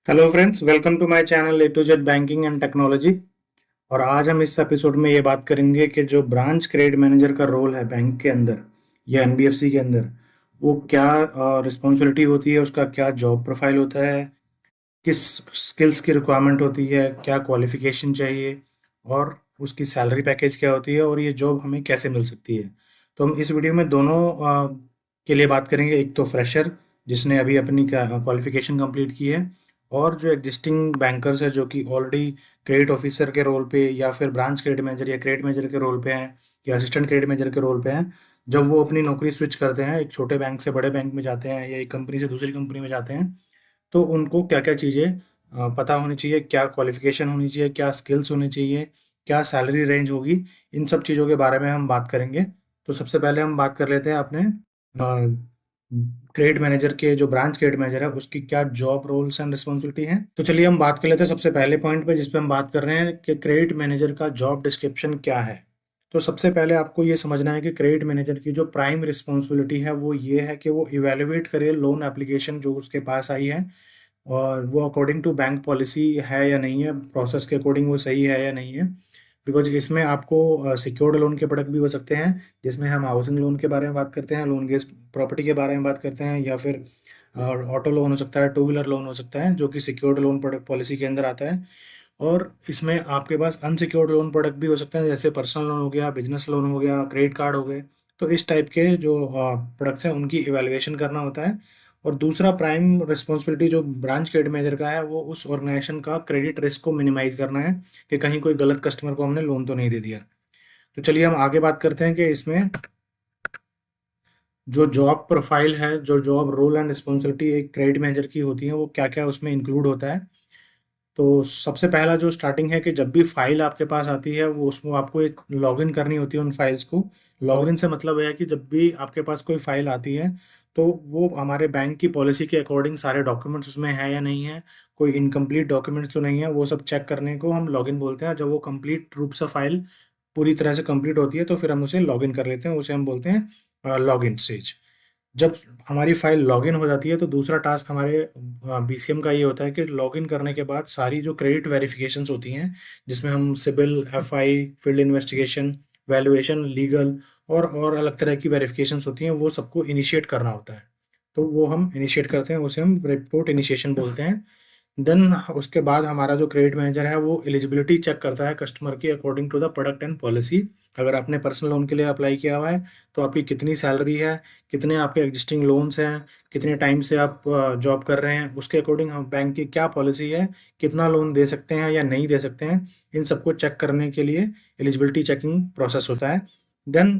Hello friends, welcome to my channel A to Z banking and technology. और आज हम इस एपिसोड में ये बात करेंगे कि जो ब्रांच क्रेडिट मैनेजर का रोल है बैंक के अंदर या एनबीएफसी के अंदर, वो क्या रिस्पॉन्सिबिलिटी होती है, उसका क्या जॉब प्रोफाइल होता है, किस स्किल्स की रिक्वायरमेंट होती है, क्या क्वालिफिकेशन चाहिए और उसकी सैलरी पैकेज क्या होती है और ये जॉब हमें कैसे मिल सकती है। तो हम इस वीडियो में दोनों के लिए बात करेंगे। एक तो फ्रेशर जिसने अभी अपनी क्वालिफिकेशन कंप्लीट की है, और जो एग्जिस्टिंग बैंकर्स है जो कि ऑलरेडी क्रेडिट ऑफिसर के रोल पे या फिर ब्रांच क्रेडिट मैनेजर या क्रेडिट मैनेजर के रोल पे हैं या असिस्टेंट क्रेडिट मैनेजर के रोल पे हैं। जब वो अपनी नौकरी स्विच करते हैं, एक छोटे बैंक से बड़े बैंक में जाते हैं या एक कंपनी से दूसरी कंपनी में जाते हैं, तो उनको क्या-क्या चीज़ें पता होनी चाहिए, क्या क्वालिफ़िकेशन होनी चाहिए, क्या स्किल्स होनी चाहिए, क्या सैलरी रेंज होगी, इन सब चीज़ों के बारे में हम बात करेंगे। तो सबसे पहले हम बात कर लेते हैं अपने क्रेडिट मैनेजर के, जो ब्रांच क्रेडिट मैनेजर है उसकी क्या जॉब रोल्स एंड रिस्पॉन्सिबिलिटी है। तो चलिए हम बात कर लेते हैं सबसे पहले पॉइंट पे, जिस पे हम बात कर रहे हैं कि क्रेडिट मैनेजर का जॉब डिस्क्रिप्शन क्या है। तो सबसे पहले आपको ये समझना है कि क्रेडिट मैनेजर की जो प्राइम रिस्पॉन्सिबिलिटी है वो ये है कि वो इवैल्यूएट करे लोन एप्लीकेशन जो उसके पास आई है, और वो अकॉर्डिंग टू बैंक पॉलिसी है या नहीं है, प्रोसेस के अकॉर्डिंग वो सही है या नहीं है। बिकॉज इसमें आपको सिक्योर्ड लोन के प्रोडक्ट भी हो सकते हैं, जिसमें हम हाउसिंग लोन के बारे में बात करते हैं, लोन अगेंस्ट प्रॉपर्टी के बारे में बात करते हैं, या फिर ऑटो लोन हो सकता है, टू व्हीलर लोन हो सकता है जो कि सिक्योर्ड लोन प्रोडक्ट पॉलिसी के अंदर आता है। और इसमें आपके पास अनसिक्योर्ड लोन प्रोडक्ट भी हो सकते हैं, जैसे पर्सनल लोन हो गया, बिजनेस लोन हो गया, क्रेडिट कार्ड हो गए। तो इस टाइप के जो प्रोडक्ट्स हैं उनकी इवैल्यूएशन करना होता है। और दूसरा प्राइम रिस्पॉन्सिबिलिटी जो ब्रांच क्रेडिट मैनेजर का है वो उस ऑर्गेनाइजेशन का क्रेडिट रिस्क को मिनिमाइज करना है, कि कहीं कोई गलत कस्टमर को हमने लोन तो नहीं दे दिया। तो चलिए हम आगे बात करते हैं कि इसमें जो जॉब प्रोफाइल है, जो जॉब रोल एंड रिस्पॉन्सिबिलिटी एक क्रेडिट मैनेजर की होती है, वो क्या क्या उसमें इंक्लूड होता है। तो सबसे पहला जो स्टार्टिंग है कि जब भी फाइल आपके पास आती है वो उसमें आपको एक लॉगिन करनी होती है उन फाइल्स को। लॉगिन से मतलब है कि जब भी आपके पास कोई फाइल आती है तो वो हमारे बैंक की पॉलिसी के अकॉर्डिंग सारे डॉक्यूमेंट्स उसमें है या नहीं है, कोई इनकम्प्लीट डॉक्यूमेंट्स तो नहीं है, वो सब चेक करने को हम लॉगिन बोलते हैं। जब वो कंप्लीट रूप से फाइल पूरी तरह से कंप्लीट होती है तो फिर हम उसे लॉगिन कर लेते हैं, उसे हम बोलते हैं लॉगिन स्टेज। जब हमारी फाइल लॉगिन हो जाती है तो दूसरा टास्क हमारे बीसीएम का ये होता है कि लॉगिन करने के बाद सारी जो क्रेडिट वेरिफिकेशंस होती हैं, जिसमें हम CIBIL, FI, field investigation, valuation, legal और अलग तरह की वेरिफिकेशंस होती हैं, वो सबको इनिशिएट करना होता है। तो वो हम इनिशिएट करते हैं, उसे हम रिपोर्ट इनिशिएशन बोलते हैं। देन उसके बाद हमारा जो क्रेडिट मैनेजर है वो एलिजिबिलिटी चेक करता है कस्टमर की according to the product and policy. अगर आपने पर्सनल लोन के लिए अप्लाई किया हुआ है तो आपकी कितनी सैलरी है, कितने आपके एग्जिस्टिंग लोन्स हैं, कितने टाइम से आप जॉब कर रहे हैं, उसके अकॉर्डिंग हम बैंक की क्या पॉलिसी है, कितना लोन दे सकते हैं या नहीं दे सकते हैं, इन सबको चेक करने के लिए एलिजिबिलिटी चेकिंग प्रोसेस होता है। देन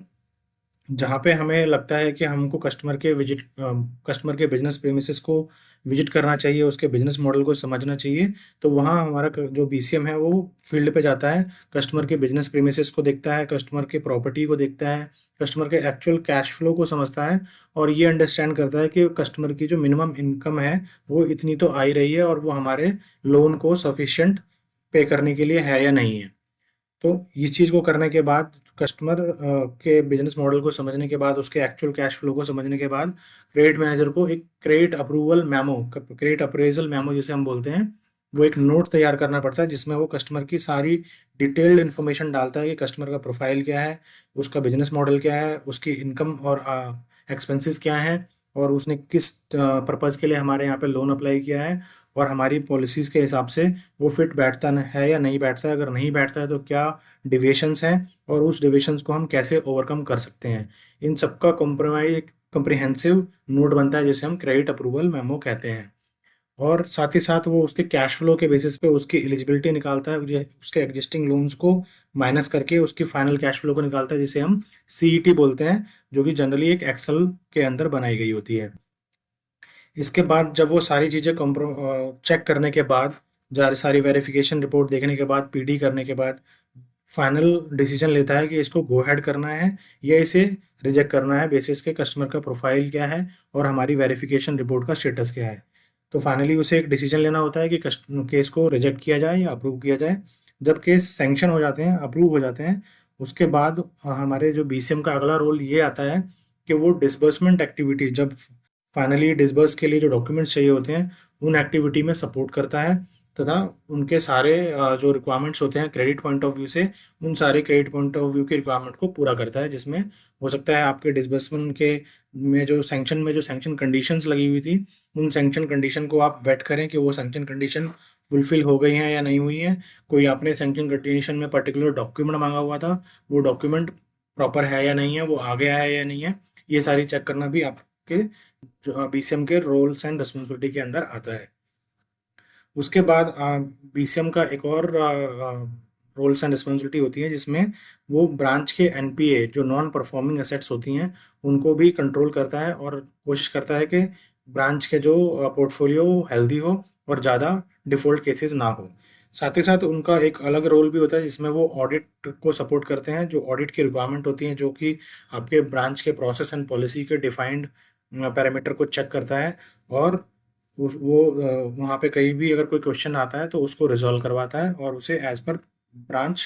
जहाँ पे हमें लगता है कि हमको कस्टमर के बिजनेस प्रेमिसेस को विजिट करना चाहिए, उसके बिजनेस मॉडल को समझना चाहिए, तो वहाँ हमारा जो बीसीएम है वो फील्ड पे जाता है, कस्टमर के बिजनेस प्रेमिसेस को देखता है, कस्टमर के प्रॉपर्टी को देखता है, कस्टमर के एक्चुअल कैश फ्लो को समझता है, और ये अंडरस्टैंड करता है कि कस्टमर की जो मिनिमम इनकम है वो इतनी तो आ ही रही है और वो हमारे लोन को सफिशिएंट पे करने के लिए है या नहीं है। तो इस चीज़ को करने के बाद, कस्टमर के बिजनेस मॉडल को समझने के बाद, उसके एक्चुअल कैश फ्लो को समझने के बाद, क्रेडिट मैनेजर को एक credit approval memo, credit appraisal memo जिसे हम बोलते हैं, वो एक नोट तैयार करना पड़ता है जिसमें वो कस्टमर की सारी डिटेल्ड इन्फॉर्मेशन डालता है कि कस्टमर का प्रोफाइल क्या है, उसका बिजनेस मॉडल क्या है, उसकी इनकम और एक्सपेंसेस क्या हैं, और उसने किस पर्पज़ के लिए हमारे यहाँ पे लोन अप्लाई किया है, और हमारी पॉलिसीज़ के हिसाब से वो फिट बैठता है या नहीं बैठता है। अगर नहीं बैठता है तो क्या डिविएशंस हैं और उस डिविएशंस को हम कैसे ओवरकम कर सकते हैं। इन सबका कॉम्प्रोमाइज एक कम्प्रिहेंसिव नोट बनता है जिसे हम क्रेडिट अप्रूवल मेमो कहते हैं। और साथ ही साथ वो उसके कैश फ्लो के बेसिस पे उसकी एलिजिबिलिटी निकालता है, उसके एग्जिस्टिंग लोन्स को माइनस करके उसकी फाइनल कैश फ्लो को निकालता है, जिसे हम सीईटी बोलते हैं, जो कि जनरली एक एक्सेल के अंदर बनाई गई होती है। इसके बाद जब वो सारी चीज़ें चेक करने के बाद, सारी वेरिफिकेशन रिपोर्ट देखने के बाद, पीडी करने के बाद, फाइनल डिसीजन लेता है कि इसको गो हेड करना है या इसे रिजेक्ट करना है, बेसिस के कस्टमर का प्रोफाइल क्या है और हमारी वेरिफिकेशन रिपोर्ट का स्टेटस क्या है। तो फाइनली उसे एक डिसीजन लेना होता है कि केस को रिजेक्ट किया जाए या अप्रूव किया जाए। जब केस सैंक्शन हो जाते हैं, अप्रूव हो जाते हैं, उसके बाद हमारे जो बीसीएम का अगला रोल ये आता है कि वो डिसबर्समेंट एक्टिविटी, जब फाइनली डिसबर्स के लिए जो डॉक्यूमेंट्स चाहिए होते हैं उन एक्टिविटी में सपोर्ट करता है तथा उनके सारे जो रिक्वायरमेंट्स होते हैं क्रेडिट पॉइंट ऑफ व्यू से, उन सारे क्रेडिट पॉइंट ऑफ व्यू के रिक्वायरमेंट को पूरा करता है, जिसमें हो सकता है आपके डिसबर्समेंट के में जो सैंक्शन कंडीशंस लगी हुई थी, उन सैंक्शन कंडीशन को आप वेट करें कि वो सैंक्शन कंडीशन फुलफिल हो गई हैं या नहीं हुई हैं। कोई आपने सैंक्शन कंडीशन में पर्टिकुलर डॉक्यूमेंट मांगा हुआ था, वो डॉक्यूमेंट प्रॉपर है या नहीं है, वो आ गया है या नहीं है, ये सारी चेक करना भी आपके जो बीसीएम के रोल्स एंड रिस्पॉन्सिबिलिटी के अंदर आता है। उसके बाद बीसीएम का एक और रोल्स एंड रिस्पॉन्सिबिलिटी होती है, जिसमें वो ब्रांच के एनपीए जो नॉन परफॉर्मिंग एसेट्स होती हैं उनको भी कंट्रोल करता है और कोशिश करता है कि ब्रांच के जो पोर्टफोलियो हेल्दी हो और ज़्यादा डिफ़ॉल्ट केसेस ना हो। साथ ही साथ उनका एक अलग रोल भी होता है जिसमें वो ऑडिट को सपोर्ट करते हैं, जो ऑडिट की रिक्वायरमेंट होती हैं, जो कि आपके ब्रांच के प्रोसेस एंड पॉलिसी के डिफाइंड पैरामीटर को चेक करता है और वहाँ पे कहीं भी अगर कोई क्वेश्चन आता है तो उसको रिजॉल्व करवाता है और उसे as per branch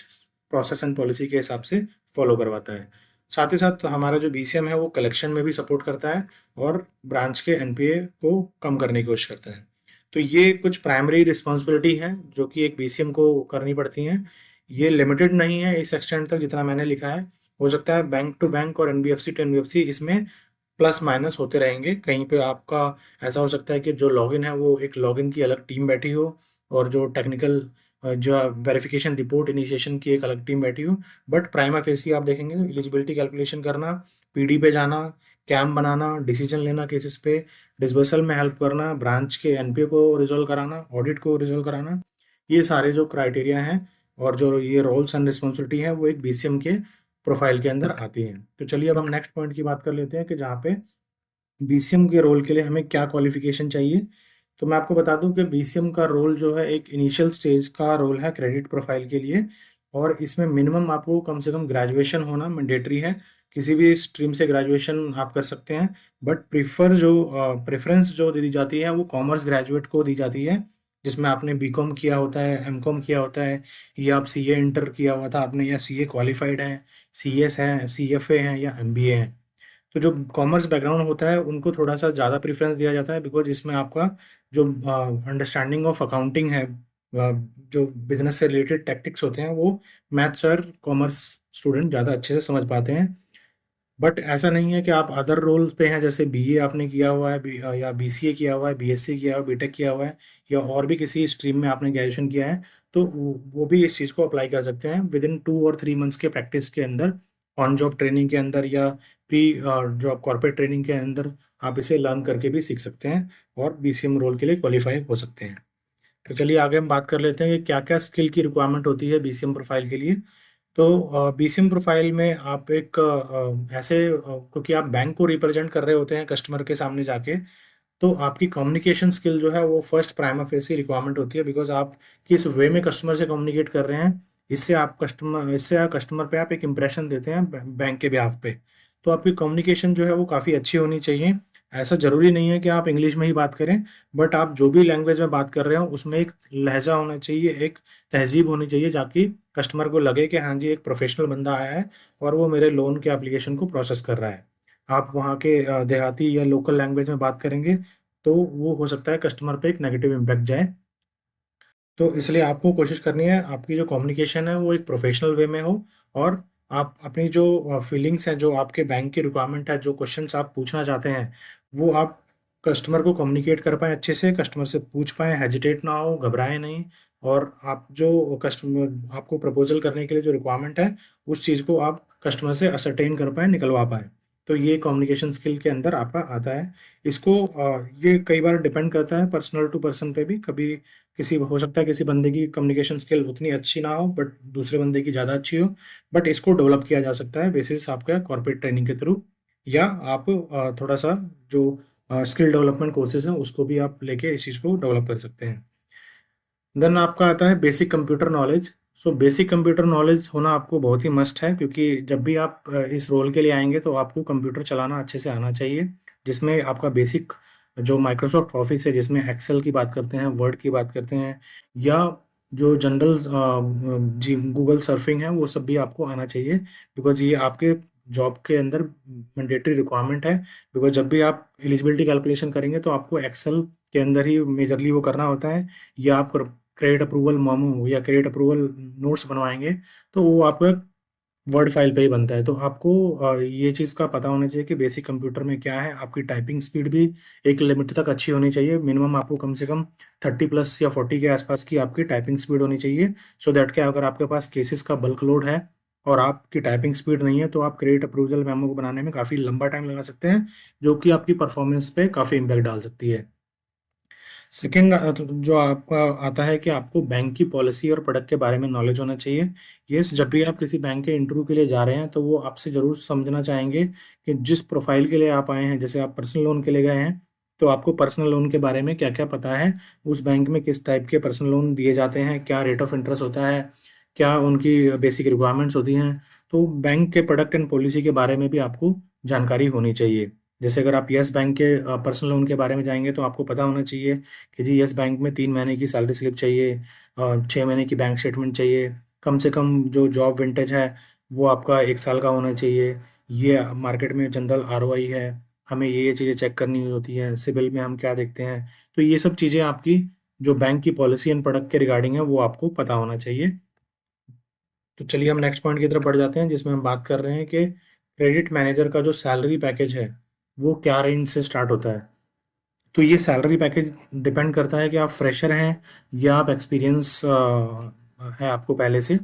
process and policy के हिसाब से फॉलो करवाता है। साथ ही साथ हमारा जो बीसीएम है वो कलेक्शन में भी सपोर्ट करता है और ब्रांच के एनपीए को कम करने की कोशिश करता है। तो ये कुछ प्राइमरी रिस्पॉन्सिबिलिटी हैं जो कि एक बीसीएम को करनी पड़ती हैं। ये लिमिटेड नहीं है इस एक्सटेंट तक जितना मैंने लिखा है, हो सकता है बैंक टू बैंक और एनबीएफसी टू एनबीएफसी इसमें प्लस माइनस होते रहेंगे। कहीं पे आपका ऐसा हो सकता है कि जो लॉगिन है वो एक लॉगिन की अलग टीम बैठी हो और जो टेक्निकल जो वेरिफिकेशन रिपोर्ट इनिशिएशन की एक अलग टीम बैठी हो। बट प्राइमा फेसी आप देखेंगे तो एलिजिबिलिटी कैलकुलेशन करना, पीडी पे जाना, कैम बनाना, डिसीजन लेना केसेस पे, डिसबर्सल में हेल्प करना, ब्रांच के एनपीए को रिजोल्व कराना, ऑडिट को रिजोल्व कराना, ये सारे जो क्राइटेरिया हैं और जो ये रोल्स एंड रिस्पॉन्सिबिलिटी है वो एक बीसीएम के प्रोफाइल के अंदर आती हैं। तो चलिए अब हम नेक्स्ट पॉइंट की बात कर लेते हैं कि जहाँ पे बीसीएम के रोल के लिए हमें क्या क्वालिफिकेशन चाहिए। तो मैं आपको बता दूं कि बीसीएम का रोल जो है एक इनिशियल स्टेज का रोल है क्रेडिट प्रोफाइल के लिए, और इसमें मिनिमम आपको कम से कम ग्रेजुएशन होना मैंडेटरी है। किसी भी स्ट्रीम से ग्रेजुएशन आप कर सकते हैं, बट प्रेफरेंस जो दी जाती है वो कॉमर्स ग्रेजुएट को दी जाती है, जिसमें आपने बीकॉम किया होता है, एमकॉम किया होता है, या आप सीए इंटर किया हुआ था आपने, या सीए क्वालिफाइड है, सीएस है, सीएफए है, या एमबीए है। तो जो कॉमर्स बैकग्राउंड होता है उनको थोड़ा सा ज़्यादा प्रेफरेंस दिया जाता है, बिकॉज इसमें आपका जो अंडरस्टैंडिंग ऑफ अकाउंटिंग है, जो बिजनेस से रिलेटेड टैक्टिक्स होते हैं, वो मैथ्स और कॉमर्स स्टूडेंट ज़्यादा अच्छे से समझ पाते हैं। बट ऐसा नहीं है कि आप अदर रोल्स पे हैं, जैसे बीए आपने किया हुआ है, या बीसीए किया हुआ है, बीएससी किया हुआ है, बीटेक किया हुआ है, या और भी किसी स्ट्रीम में आपने ग्रेजुएशन किया है, तो वो भी इस चीज़ को अप्लाई कर सकते हैं विद इन 2 और 3 मंथ्स के प्रैक्टिस के अंदर, ऑन जॉब ट्रेनिंग के अंदर, या प्री जॉब कॉर्पोरेट ट्रेनिंग के अंदर आप इसे लर्न करके भी सीख सकते हैं और बीसीएम रोल के लिए क्वालिफाई हो सकते हैं। तो चलिए आगे हम बात कर लेते हैं कि क्या क्या स्किल की रिक्वायरमेंट होती है बीसीएम प्रोफाइल के लिए। तो बीसीएम प्रोफाइल में आप एक क्योंकि आप बैंक को रिप्रेजेंट कर रहे होते हैं कस्टमर के सामने जाके, तो आपकी कम्युनिकेशन स्किल जो है वो फर्स्ट प्राइमा फेसी रिक्वायरमेंट होती है, बिकॉज आप किस वे में कस्टमर से कम्युनिकेट कर रहे हैं, इससे कस्टमर पे आप एक इम्प्रेशन देते हैं बैंक के बिहाफ पे। तो आपकी कम्युनिकेशन जो है वो काफ़ी अच्छी होनी चाहिए। ऐसा ज़रूरी नहीं है कि आप इंग्लिश में ही बात करें, बट आप जो भी लैंग्वेज में बात कर रहे हो उसमें एक लहजा होना चाहिए, एक तहजीब होनी चाहिए, ताकि कस्टमर को लगे कि हाँ जी एक प्रोफेशनल बंदा आया है और वो मेरे लोन के एप्लीकेशन को प्रोसेस कर रहा है। आप वहाँ के देहाती या लोकल लैंग्वेज में बात करेंगे तो वो हो सकता है कस्टमर पे एक नेगेटिव इम्पैक्ट जाए। तो इसलिए आपको कोशिश करनी है आपकी जो कम्युनिकेशन है वो एक प्रोफेशनल वे में हो, और आप अपनी जो फीलिंग्स हैं, जो आपके बैंक की रिक्वायरमेंट है, जो क्वेश्चंस आप पूछना चाहते हैं, वो आप कस्टमर को कम्युनिकेट कर पाएँ अच्छे से, कस्टमर से पूछ पाएँ, हेजिटेट ना हो, घबराएं नहीं, और आप जो कस्टमर आपको प्रपोजल करने के लिए जो रिक्वायरमेंट है उस चीज़ को आप कस्टमर से असरटेन कर पाएँ, निकलवा पाएँ। तो ये कम्युनिकेशन स्किल के अंदर आपका आता है। इसको ये कई बार डिपेंड करता है पर्सनल टू पर्सन पे भी। कभी किसी हो सकता है किसी बंदे की कम्युनिकेशन स्किल उतनी अच्छी ना हो बट दूसरे बंदे की ज़्यादा अच्छी हो, बट इसको डेवलप किया जा सकता है बेसिस आपका कॉर्पोरेट ट्रेनिंग के थ्रू, या आप थोड़ा सा जो स्किल डेवलपमेंट कोर्सेज हैं उसको भी आप लेके इस चीज़ को डेवलप कर सकते हैं। देन आपका आता है basic computer knowledge. So basic computer knowledge होना आपको बहुत ही मस्ट है, क्योंकि जब भी आप इस रोल के लिए आएंगे तो आपको कंप्यूटर चलाना अच्छे से आना चाहिए, जिसमें आपका बेसिक जो माइक्रोसॉफ्ट ऑफिस है, जिसमें एक्सेल की बात करते हैं, वर्ड की बात करते हैं, या जो जनरल जी गूगल सर्फिंग है वो सब भी आपको आना चाहिए, बिकॉज ये आपके जॉब के अंदर मैंडेटरी रिक्वायरमेंट है, बिकॉज जब भी आप एलिजिबिलिटी कैलकुलेशन करेंगे तो आपको एक्सेल के अंदर ही मेजरली वो करना होता है, या आप क्रेडिट अप्रूवल मोमो या क्रेडिट अप्रूवल नोट्स बनवाएंगे तो वो आपका वर्ड फाइल पे ही बनता है। तो आपको ये चीज़ का पता होना चाहिए कि बेसिक कंप्यूटर में क्या है। आपकी टाइपिंग स्पीड भी एक लिमिट तक अच्छी होनी चाहिए, मिनिमम आपको कम से कम 30+ या 40 के आसपास की आपकी टाइपिंग स्पीड होनी चाहिए, सो दैट कि अगर आपके पास केसेस का बल्क लोड है और आपकी टाइपिंग स्पीड नहीं है तो आप क्रेडिट अप्रूवल मेमो को बनाने में काफ़ी लंबा टाइम लगा सकते हैं, जो कि आपकी परफॉर्मेंस पे काफ़ी इम्पैक्ट डाल सकती है। सेकेंड जो आपका आता है कि आपको बैंक की पॉलिसी और प्रोडक्ट के बारे में नॉलेज होना चाहिए। यस, जब भी आप किसी बैंक के इंटरव्यू के लिए जा रहे हैं तो वो आपसे ज़रूर समझना चाहेंगे कि जिस प्रोफाइल के लिए आप आए हैं, जैसे आप पर्सनल लोन के लिए गए हैं तो आपको पर्सनल लोन के बारे में क्या क्या पता है, उस बैंक में किस टाइप के पर्सनल लोन दिए जाते हैं, क्या रेट ऑफ इंटरेस्ट होता है, क्या उनकी बेसिक रिक्वायरमेंट्स होती हैं। तो बैंक के प्रोडक्ट एंड पॉलिसी के बारे में भी आपको जानकारी होनी चाहिए। जैसे अगर आप यस बैंक के पर्सनल लोन के बारे में जाएंगे तो आपको पता होना चाहिए कि जी यस बैंक में 3 महीने की सैलरी स्लिप चाहिए, 6 महीने की बैंक स्टेटमेंट चाहिए, कम से कम जो जॉब विंटेज है वो आपका 1 साल का होना चाहिए, ये मार्केट में जनरल आरओआई है, हमें ये चीज़ें चेक करनी होती है, सिबिल में हम क्या देखते हैं। तो ये सब चीज़ें आपकी जो बैंक की पॉलिसी एंड प्रोडक्ट के रिगार्डिंग है वो आपको पता होना चाहिए। तो चलिए हम नेक्स्ट पॉइंट की तरफ बढ़ जाते हैं, जिसमें हम बात कर रहे हैं कि क्रेडिट मैनेजर का जो सैलरी पैकेज है वो क्या रेंज से स्टार्ट होता है। तो ये सैलरी पैकेज डिपेंड करता है कि आप फ्रेशर हैं या आप एक्सपीरियंस है आपको पहले से।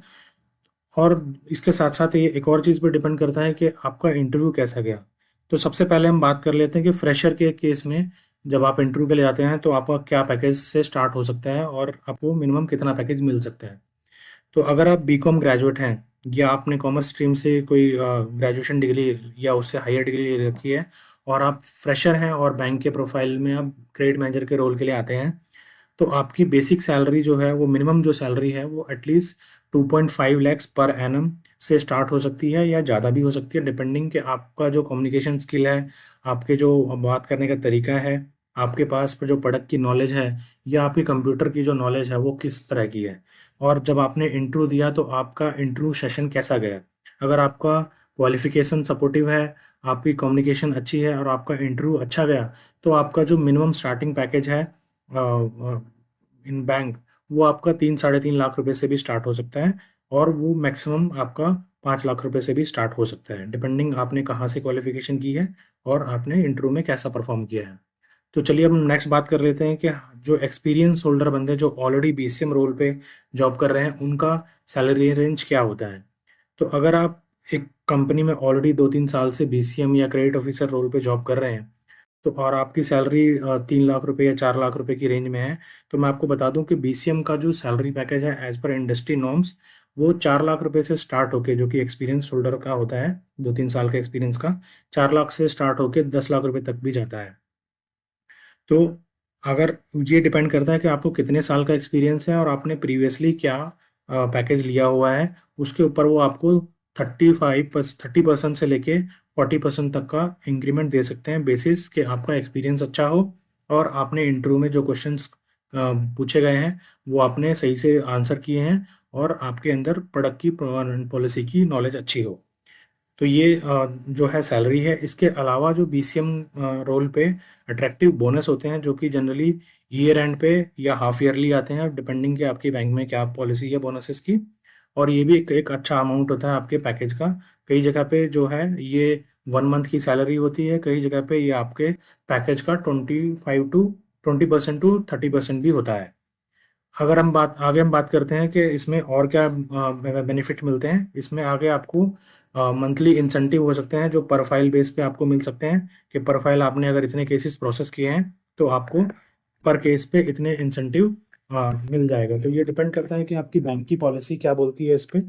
और इसके साथ साथ ये एक और चीज़ पर डिपेंड करता है कि आपका इंटरव्यू कैसा गया। तो सबसे पहले हम बात कर लेते हैं कि फ्रेशर के केस में जब आप इंटरव्यू के लिए जाते हैं तो आपका क्या पैकेज से स्टार्ट हो सकता है और आपको मिनिमम कितना पैकेज मिल सकता है। तो अगर आप बीकॉम ग्रेजुएट हैं या आपने कॉमर्स स्ट्रीम से कोई ग्रेजुएशन डिग्री या उससे हायर डिग्री ले रखी है और आप फ्रेशर हैं और बैंक के प्रोफाइल में आप क्रेडिट मैनेजर के रोल के लिए आते हैं, तो आपकी बेसिक सैलरी जो है वो मिनिमम जो सैलरी है वो एटलीस्ट 2.5 लैक्स पर एनम से स्टार्ट हो सकती है या ज़्यादा भी हो सकती है, डिपेंडिंग कि आपका जो कम्युनिकेशन स्किल है, आपके जो बात करने का तरीका है, आपके पास जो प्रोडक्ट की नॉलेज है या आपकी कंप्यूटर की जो नॉलेज है वो किस तरह की है। और जब आपने इंटरव्यू दिया तो आपका इंटरव्यू सेशन कैसा गया। अगर आपका क्वालिफिकेशन सपोर्टिव है, आपकी कम्युनिकेशन अच्छी है और आपका इंटरव्यू अच्छा गया, तो आपका जो मिनिमम स्टार्टिंग पैकेज है इन बैंक वो आपका 3 साढ़े 3 लाख रुपए से भी स्टार्ट हो सकता है, और वो मैक्सिमम आपका 5 लाख रुपए से भी स्टार्ट हो सकता है, डिपेंडिंग आपने कहाँ से क्वालिफिकेशन की है और आपने इंटरव्यू में कैसा परफॉर्म किया है। तो चलिए हम नेक्स्ट बात कर लेते हैं कि जो एक्सपीरियंस होल्डर बंदे जो ऑलरेडी बीसीएम रोल पे जॉब कर रहे हैं उनका सैलरी रेंज क्या होता है। तो अगर आप एक कंपनी में ऑलरेडी 2-3 साल से बीसीएम या क्रेडिट ऑफिसर रोल पे जॉब कर रहे हैं, तो और आपकी सैलरी 3 लाख रुपए या 4 लाख रुपए की रेंज में है, तो मैं आपको बता दूं कि बीसीएम का जो सैलरी पैकेज है एज पर इंडस्ट्री नॉर्म्स वो 4 लाख रुपए से स्टार्ट होके, जो कि एक्सपीरियंस होल्डर का होता है 2-3 साल का एक्सपीरियंस का, 4 लाख से स्टार्ट होके 10 लाख रुपए तक भी जाता है। तो अगर ये डिपेंड करता है कि आपको कितने साल का एक्सपीरियंस है और आपने प्रीवियसली क्या पैकेज लिया हुआ है, उसके ऊपर वो आपको 30% से लेके 40% तक का इंक्रीमेंट दे सकते हैं, बेसिस कि आपका एक्सपीरियंस अच्छा हो और आपने इंटरव्यू में जो क्वेश्चंस पूछे गए हैं वो आपने सही से आंसर किए हैं और आपके अंदर प्रोडक्ट की पॉलिसी की नॉलेज अच्छी हो। तो ये जो है सैलरी है। इसके अलावा जो बीसीएम रोल पे अट्रैक्टिव बोनस होते हैं, जो कि जनरली ईयर एंड पे या हाफ ईयरली आते हैं, डिपेंडिंग कि आपकी बैंक में क्या पॉलिसी है बोनसेस की। और ये भी एक अच्छा अमाउंट होता है आपके पैकेज का। कई जगह पे जो है ये 1 मंथ की सैलरी होती है, कई जगह पे ये आपके पैकेज का 20% टू 30% भी होता है। अगर हम बात करते हैं कि इसमें और क्या बेनिफिट मिलते हैं, इसमें आगे आपको मंथली इंसेंटिव हो सकते हैं जो पर फाइल बेस पे आपको मिल सकते हैं, कि पर फाइल आपने अगर इतने केसेस प्रोसेस किए हैं तो आपको पर केस पे इतने इंसेंटिव मिल जाएगा। तो ये डिपेंड करता है कि आपकी बैंक की पॉलिसी क्या बोलती है इस पे।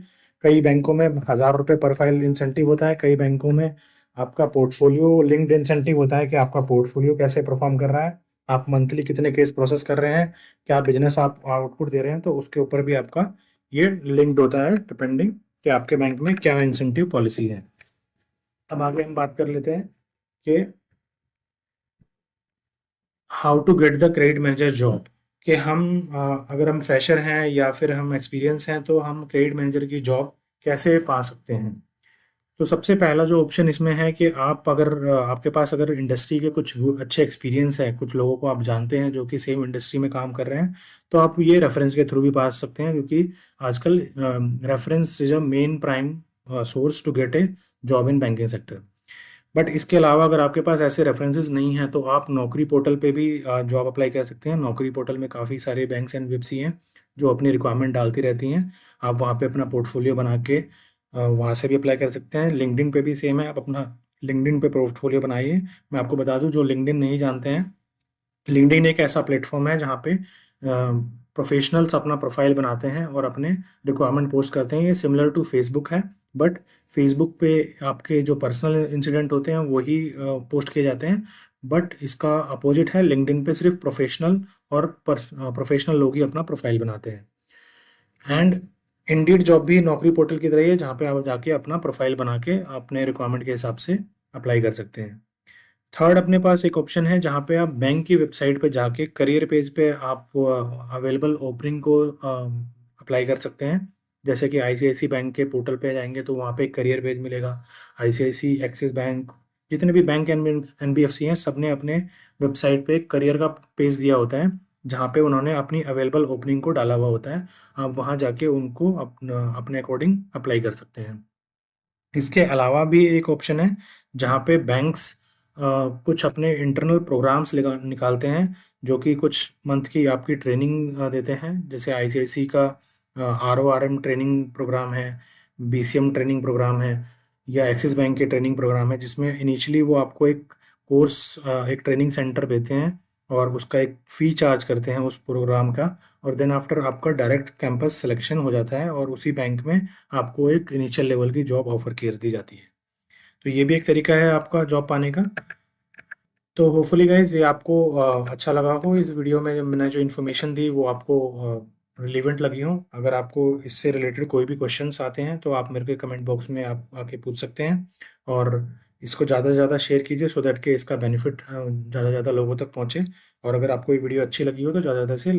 कई बैंकों में 1,000 रुपये पर फाइल इंसेंटिव होता है, कई बैंकों में आपका पोर्टफोलियो लिंक्ड इंसेंटिव होता है कि आपका पोर्टफोलियो कैसे परफॉर्म कर रहा है, आप मंथली कितने केस प्रोसेस कर रहे हैं, क्या बिजनेस आप आउटपुट दे रहे हैं, तो उसके ऊपर भी आपका ये लिंक्ड होता है, डिपेंडिंग कि आपके बैंक में क्या इंसेंटिव पॉलिसी है। अब आगे हम बात कर लेते हैं कि how to get the credit manager job, कि हम अगर हम फ्रेशर हैं या फिर हम एक्सपीरियंस हैं तो हम क्रेडिट मैनेजर की जॉब कैसे पा सकते हैं। तो सबसे पहला जो ऑप्शन इसमें है कि आप अगर आपके पास अगर इंडस्ट्री के कुछ अच्छे एक्सपीरियंस है, कुछ लोगों को आप जानते हैं जो कि सेम इंडस्ट्री में काम कर रहे हैं, तो आप ये रेफरेंस के थ्रू भी पा सकते हैं, क्योंकि आजकल reference is a main prime source to get a job in banking sector. But इसके अलावा अगर आपके पास ऐसे रेफरेंसेस नहीं हैं तो आप नौकरी पोर्टल पे भी जॉब अप्लाई कर सकते हैं। नौकरी पोर्टल में काफ़ी सारे बैंक्स एंड वेबसी हैं जो अपनी रिक्वायरमेंट डालती रहती हैं। आप वहाँ पे अपना पोर्टफोलियो बना के वहाँ से भी अप्लाई कर सकते हैं। लिंक्डइन पे भी सेम है, आप अपना लिंक्डइन पे पोर्टफोलियो बनाइए। मैं आपको बता दूं, जो लिंक्डइन नहीं जानते हैं, लिंक्डइन एक ऐसा प्लेटफॉर्म है जहाँ पे प्रोफेशनल्स अपना प्रोफाइल बनाते हैं और अपने रिक्वायरमेंट पोस्ट करते हैं। ये सिमिलर टू फेसबुक है, बट फेसबुक पे आपके जो पर्सनल इंसिडेंट होते हैं वही पोस्ट किए जाते हैं, बट इसका अपोजिट है। लिंक्डइन पे सिर्फ प्रोफेशनल और प्रोफेशनल लोग ही अपना प्रोफाइल बनाते हैं। एंड इंडीड जॉब भी नौकरी पोर्टल की तरह ही है, जहाँ पे आप जाके अपना प्रोफाइल बना के अपने रिक्वायरमेंट के हिसाब से अप्लाई कर सकते हैं। थर्ड, अपने पास एक ऑप्शन है जहाँ पे आप बैंक की वेबसाइट पे जाके करियर पेज पे आप अवेलेबल ओपनिंग को अप्लाई कर सकते हैं। जैसे कि आईसीआईसी बैंक के पोर्टल पे जाएंगे तो वहाँ पे एक करियर पेज मिलेगा। आईसीआईसी, एक्सिस बैंक, जितने भी बैंक एनबीएफसी हैं, सब ने अपने वेबसाइट पे एक करियर का पेज दिया होता है जहाँ पे उन्होंने अपनी अवेलेबल ओपनिंग को डाला हुआ होता है। आप वहाँ जाके उनको अपने अकॉर्डिंग अप्लाई कर सकते हैं। इसके अलावा भी एक ऑप्शन है जहाँ पे बैंक्स कुछ अपने इंटरनल प्रोग्राम्स निकालते हैं जो कि कुछ मंथ की आपकी ट्रेनिंग देते हैं। जैसे आईसीआईसी का आरओआरएम ट्रेनिंग प्रोग्राम है, बीसीएम ट्रेनिंग प्रोग्राम है, या एक्सिस बैंक के ट्रेनिंग प्रोग्राम है, जिसमें इनिशियली वो आपको एक कोर्स, एक ट्रेनिंग सेंटर देते हैं और उसका एक फ़ी चार्ज करते हैं उस प्रोग्राम का, और देन आफ्टर आपका डायरेक्ट कैंपस सिलेक्शन हो जाता है और उसी बैंक में आपको एक इनिशियल लेवल की जॉब ऑफर कर दी जाती है। तो ये भी एक तरीका है आपका जॉब पाने का। तो होपफुली गाइज ये आपको अच्छा लगा हो। इस वीडियो में मैंने जो इन्फॉर्मेशन दी वो आपको रिलेवेंट लगी हो। अगर आपको इससे रिलेटेड कोई भी क्वेश्चंस आते हैं तो आप मेरे को कमेंट बॉक्स में आप आके पूछ सकते हैं, और इसको ज़्यादा से ज़्यादा शेयर कीजिए सो दैट कि इसका बेनिफिट ज़्यादा से ज़्यादा लोगों तक पहुँचे। और अगर आपको ये वीडियो अच्छी लगी हो तो ज़्यादा से ज़्यादा से